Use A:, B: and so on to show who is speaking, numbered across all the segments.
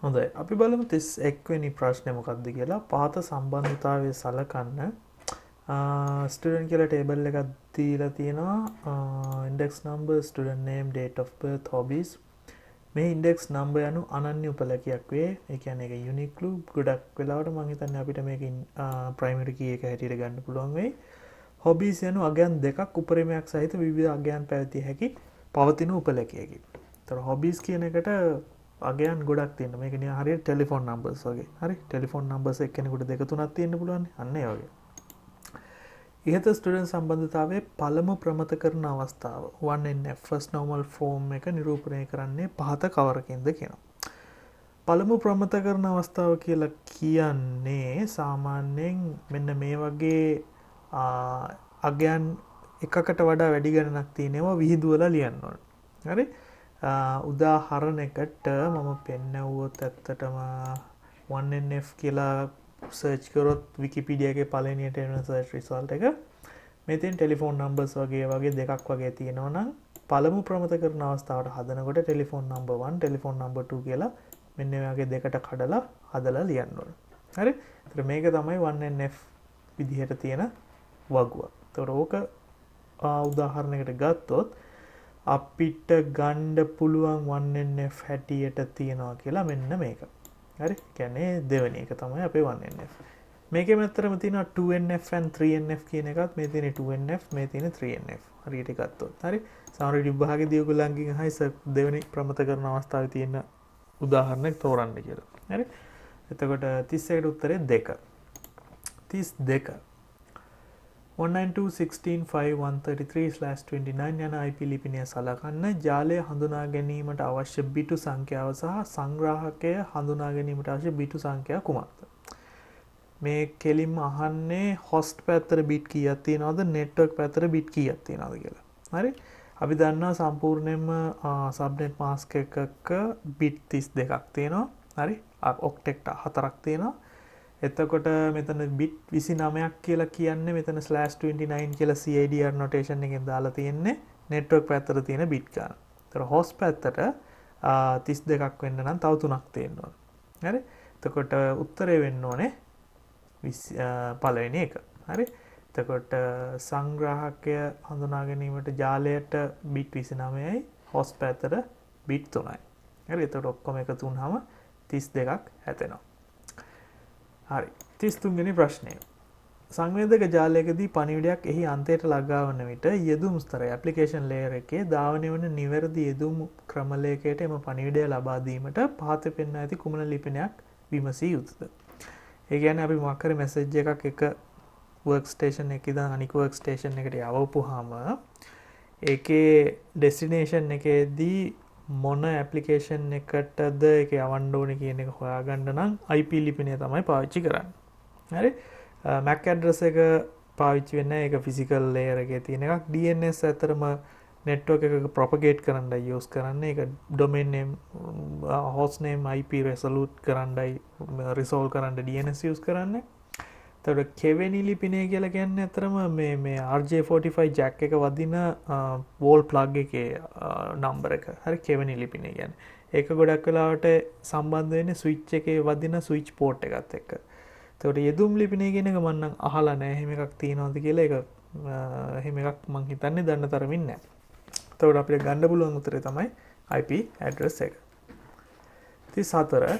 A: හොඳයි. අපි බලමු 31 වෙනි ප්‍රශ්නේ මොකක්ද කියලා. පහත සම්බන්ධතාවය සලකන්න ස්ටුඩන්ට් කියලා ටේබල් එකක් දීලා තියෙනවා. index number, student name, date of birth, hobbies. මේ index number යනු අනන්‍ය උපලකයක් වේ. ඒ කියන්නේ ඒක unique clue. ගොඩක් වෙලාවට මම හිතන්නේ අපිට මේකෙන් primary key එක හැටියට ගන්න පුළුවන් වෙයි. hobbies යනු අගයන් දෙකක් උපරිමයක් සහිත විවිධ අගයන් පැවතිය හැකි පවතින උපලකයකි. ඒතර hobbies කියන එකට අගයන් ගොඩක් තියෙනවා. මේක නිකන් හරියට ටෙලිෆෝන් නම්බර්ස් වගේ. හරි ටෙලිෆෝන් නම්බර්ස් එක්කෙනෙකුට දෙක තුනක් තියෙන්න පුළුවන්. අන්න ඒ වගේ. ඉහත ස්ටුඩන්ට් සම්බන්ධතාවයේ පළමු ප්‍රමත කරන අවස්ථාව 1NF first normal form එක නිරූපණය කරන්නේ පහත කවරකින්ද කියනවා. පළමු ප්‍රමත කරන අවස්ථාව කියලා කියන්නේ සාමාන්‍යයෙන් මෙන්න මේ වගේ අගයන් එකකට වඩා වැඩි ගණනක් තියෙනවා විහිදුවලා ලියන්න ඕන. හරි? උදාහරණයකට මම පෙන්නවුවොත් ඇත්තටම 1NF කියලා සර්ච් කරොත් විකිපීඩියා එකේ පළවෙනියට එන සර්ච් රිසල්ට් එක මෙතෙන් ටෙලිෆෝන් නම්බර්ස් වගේ දෙකක් වගේ තියෙනවා නම් පළමු ප්‍රමත කරන අවස්ථාවට හදනකොට ටෙලිෆෝන් නම්බර් 1 ටෙලිෆෝන් නම්බර් 2 කියලා මෙන්න මේ වගේ දෙකට කඩලා හදලා ලියන්න ඕන. හරි? ඒතර මේක තමයි 1NF විදිහට තියෙන වගුව. ඒතර ඕක උදාහරණයකට ගත්තොත් අපිට ගන්න පුළුවන් 1NF හැටියට තියනවා කියලා මෙන්න මේක. හරි? කියන්නේ දෙවෙනි එක තමයි අපේ 1NF. මේකෙම ඇත්තටම තියෙනවා 2NF and 3NF කියන එකත් මේ තියෙන 2NF මේ තියෙන 3NF. හරියට ගත්තොත්. හරි? සමහර විභාගයේදී ඔයගොල්ලන්ගෙන් අහයි සර් දෙවෙනි ප්‍රමත කරන අවස්ථාවේ තියෙන උදාහරණයක් තෝරන්න කියලා. හරි? එතකොට 31ට උත්තරේ 2. 32 192.16.5.133/29 යන IP ලිපිනය සලකන්න ජාලය හඳුනා ගැනීමට අවශ්‍ය බිටු සංඛ්‍යාව සහ සංග්‍රාහකය හඳුනා ගැනීමට අවශ්‍ය බිටු සංඛ්‍යාව කුමක්ද? මේ කෙලින්ම අහන්නේ host පැත්තට බිට් කීයක් තියෙනවද network පැත්තට බිට් කීයක් තියෙනවද කියලා. හරි? අපි දන්නවා සම්පූර්ණයෙන්ම subnet mask එකක බිට් 32ක් තියෙනවා. හරි? octet 4ක් තියෙනවා. එතකොට මෙතන බිට් 29ක් කියලා කියන්නේ මෙතන /29 කියලා CIDR notation එකෙන් දාලා තියෙන්නේ network පැත්තට තියෙන බිට් ගන්න. ඒතර host පැත්තට 32ක් වෙන්න නම් තව 3ක් තියෙන්න ඕන. හරි? එතකොට උත්තරේ වෙන්න ඕනේ පළවෙනි එක. හරි? එතකොට සංග්‍රාහකය හඳුනා ගැනීමට ජාලයට බිට් 29යි host පැත්තට බිට් 3යි. හරි? එතකොට ඔක්කොම එකතු වුනහම 32ක් හැදෙනවා. හරි 33 වෙනි ප්‍රශ්නය. සංවේදක ජාලයකදී පණිවිඩයක් එහි අන්තයට ළඟා වන විට යෙදුම් ස්තරය ඇප්ලිකේෂන් ලේයර් එකේ ධාවනය වන නිවැරදි යෙදුම් ක්‍රමලයකයට එම පණිවිඩය ලබා දීමට පහත පෙන්වා ඇති කුමන ලිපිනයක් විමසිය යුතුද? ඒ කියන්නේ අපි මොකක් හරි මැසේජ් එකක් එක වර්ක් ස්ටේෂන් එකේ ඉඳන් අනික වර්ක් ස්ටේෂන් එකට යවපුවාම ඒකේ ඩෙස්ටිනේෂන් එකේදී මොන ඇප්ලිකේෂන් එකටද ඒක යවන්න ඕනේ කියන එක හොයාගන්න නම් IP ලිපිනය තමයි පාවිච්චි කරන්නේ. හරි? MAC address එක පාවිච්චි වෙන්නේ ඒක physical layer එකේ තියෙන එකක්. DNS ඇතරම network එකක propagate කරන්නයි use කරන්නේ. ඒක domain name, host name, IP resolute කරන්නයි resolve කරන්න DNS use කරන්නේ. එතකොට කෙවෙනි ලිපිනය කියලා කියන්නේ අතරම මේ RJ45 jack එක වදින wall plug එකේ number එක. හරි කෙවෙනි ලිපිනය කියන්නේ. ඒක ගොඩක් වෙලාවට සම්බන්ධ වෙන්නේ switch එකේ වදින switch port එකත් එක්ක. එතකොට යෙදුම් ලිපිනය කියන එක මම නම් අහලා නැහැ. එහෙම එකක් තියෙනවද කියලා ඒක එහෙම එකක් මම හිතන්නේ දන්න තරමින් නැහැ. එතකොට අපිට ගන්න පුළුවන් උත්තරේ තමයි IP address එක. 34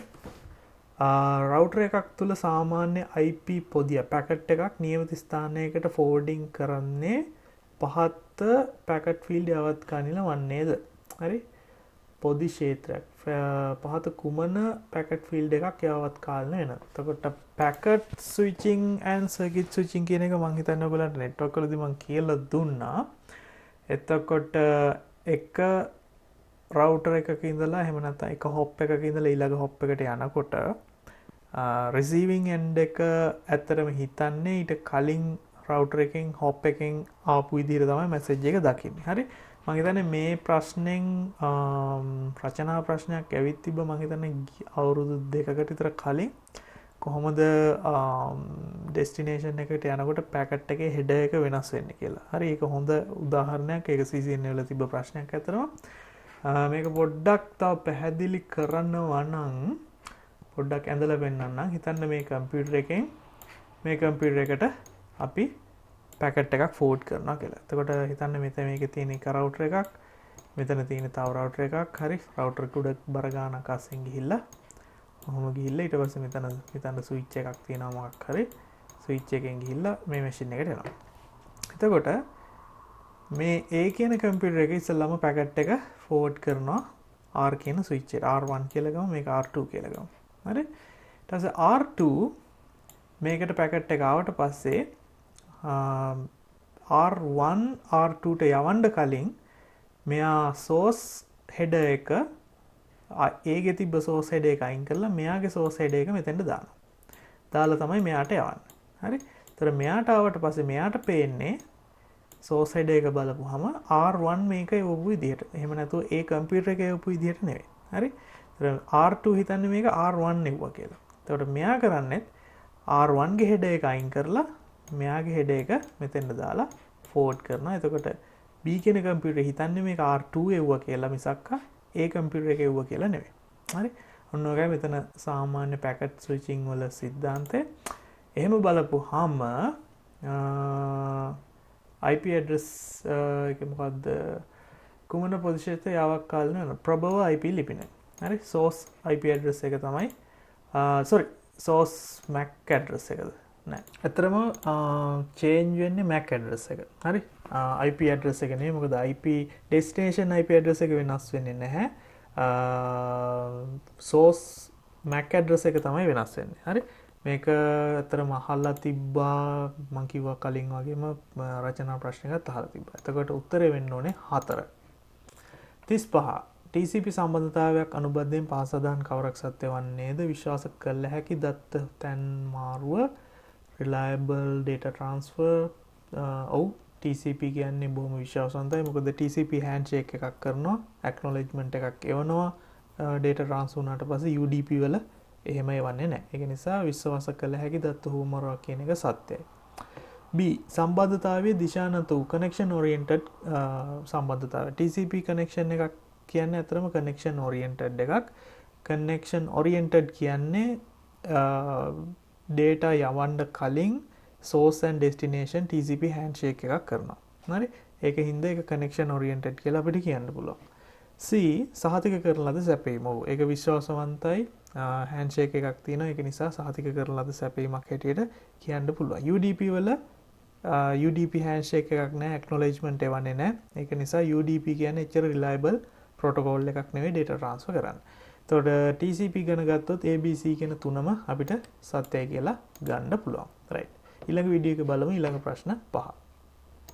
A: රවුටර් එකක් තුළ සාමාන්‍ය IP පොදිය පැකට් එකක් නියමිත ස්ථානයකට ෆෝර්ඩිං කරන්නේ පහත පැකට් ෆීල්ඩ් අවත්කානිල වන්නේද? හරි? පොදි ක්ෂේත්‍රයක් පහත කුමන පැකට් ෆීල්ඩ් එකක් යවත්කාලන වෙනද? එතකොට පැකට් ස්විචින් ඇන්ඩ් සර්කිට් ස්විචින් කියන එක මම හිතන්නේ ඔයගලන්ට නෙට්වර්ක් වලදී මම කියලා දුන්නා. එතකොට එක රවුටර් එකක ඉඳලා එහෙම නැත්නම් එක හොප් එකක ඉඳලා ඊළඟ හොප් එකට යනකොට රිසීවිං එන්ඩ් එක ඇත්තටම හිතන්නේ ඊට කලින් රවුටර් එකෙන් හොප් එකෙන් ආපු විදිහට තමයි මැසේජ් එක දකින්නේ. හරි? මම හිතන්නේ මේ ප්‍රශ්නෙන් රචනා ප්‍රශ්නයක් ඇවිත් තිබ්බ මම හිතන්නේ අවුරුදු 2කට විතර කලින් කොහොමද ඩෙස්ටිනේෂන් එකට යනකොට පැකට් එකේ හෙඩර් එක වෙනස් වෙන්නේ කියලා. හරි? ඒක හොඳ උදාහරණයක්. ඒක CCNA වල තිබ්බ ප්‍රශ්නයක් ඇත්තටම. මේක පොඩ්ඩක් තව පැහැදිලි කරනවා නම් පොඩ්ඩක් ඇඳලා පෙන්නන්නම්. හිතන්න මේ කම්පියුටර් එකෙන් මේ කම්පියුටර් එකට අපි පැකට් එකක් ෆෝඩ් කරනවා කියලා. එතකොට හිතන්න මෙතන මේකේ තියෙන එක රවුටර් එකක්, මෙතන තියෙන තව රවුටර් එකක්. හරි. රවුටර් එක උඩ බර ගානක් අස්සෙන් ගිහිල්ලා ඔහොම ගිහිල්ලා ඊට පස්සේ මෙතන හිතන්න ස්විච් එකක් තියෙනවා මොකක් හරි. ස්විච් එකෙන් ගිහිල්ලා මේ මැෂින් එකට එනවා. එතකොට මේ A කියන කම්පියුටර් එකේ ඉස්සෙල්ලාම පැකට් එක ෆෝඩ් කරනවා R කියන ස්විච් එකට. R1 කියලා ගමු, මේක R2 කියලා ගමු. හරි. ඊට පස්සේ R2 මේකට පැකට් එක ආවට පස්සේ R1 R2ට යවන්න කලින් මෙයා source header එක ඒකේ තිබ්බ source header එක අයින් කරලා මෙයාගේ source header එක මෙතෙන්ට දානවා. දාලා තමයි මෙයාට යවන්නේ. හරි. ඒතර මෙයාට ආවට පස්සේ මෙයාට පේන්නේ source header එක බලපුවාම R1 මේක යවපු විදිහට. එහෙම නැතුව ඒ කම්පියුටර් එක යවපු විදිහට නෙවෙයි. හරි. ඒතර R2 හිතන්නේ මේක R1 නෙවුවා කියලා. එතකොට මෙයා කරන්නේ R1 ගේ header එක අයින් කරලා මෙයාගේ header එක මෙතෙන්ට දාලා forward කරනවා. එතකොට B කියන කම්පියුටර් හිතන්නේ මේක R2 යවුවා කියලා මිසක් ඒ කම්පියුටර් එක යවුවා කියලා නෙවෙයි. හරි. ඔන්න ඔයගයි මෙතන සාමාන්‍ය පැකට් ස්විචින් වල සිද්ධාන්තය. එහෙම බලපුවාම IP address එක මොකද්ද? කුමන පොසිෂන් එකේ යාවක් කාලන වෙනවා. ප්‍රබව IP ලිපිනය. හරි. source IP address එක තමයි source MAC address එකද? නෑ. ඇත්තටම change වෙන්නේ MAC address එක. හරි. IP address එක නෙවෙයි. මොකද IP destination IP address එක වෙනස් වෙන්නේ නැහැ. source MAC address එක තමයි වෙනස් වෙන්නේ. හරි. මේක ඇත්තටම අහලා තිබ්බා මම කිව්වා කලින් වගේම රචනා ප්‍රශ්නයකට අහලා තිබ්බා. එතකොට උත්තරේ වෙන්න ඕනේ 4. 35 TCP සම්බන්ධතාවයක් අනුබද්ධයෙන් පාසදාන් කවරක් සත්‍ය වන්නේද? විශ්වාස කළ හැකි දත්ත තැන් මාරුව reliable data transfer. ඔව් TCP කියන්නේ බොහොම විශ්වාසවන්තයි. මොකද TCP handshake එකක් කරනවා, acknowledgement එකක් එවනවා, data transfer වුණාට පස්සේ UDP වල එහෙම එවන්නේ නැහැ. ඒක නිසා විශ්වාස කළ හැකි දත්ත හුවමාරුවක් කියන එක සත්‍යයි. B සම්බන්ධතාවයේ දිශානත වූ connection oriented සම්බන්ධතාවය. TCP connection එකක් කියන්නේ අතරම connection oriented එකක්. connection oriented කියන්නේ data යවන්න කලින් source and destination TCP handshake එකක් කරනවා. හරි. ඒක හින්දා ඒක connection oriented කියලා අපිට කියන්න පුළුවන්. C සහතික කරන ලද සැපීම. ඔව් ඒක විශ්වාසවන්තයි. handshake එකක් තියෙනවා. ඒක නිසා සහතික කරන ලද සැපීමක් හැටියට කියන්න පුළුවන්. UDP වල UDP handshake එකක් නැහැ, acknowledgement එවන්නේ නැහැ. ඒක නිසා UDP කියන්නේ එච්චර reliable protocol එකක් නෙවෙයි data transfer කරන්න. එතකොට TCP ගැන ගත්තොත් ABC කියන තුනම අපිට සත්‍යයි කියලා ගන්න පුළුවන්. right. ඊළඟ වීඩියෝ එක බලමු ඊළඟ ප්‍රශ්න 5.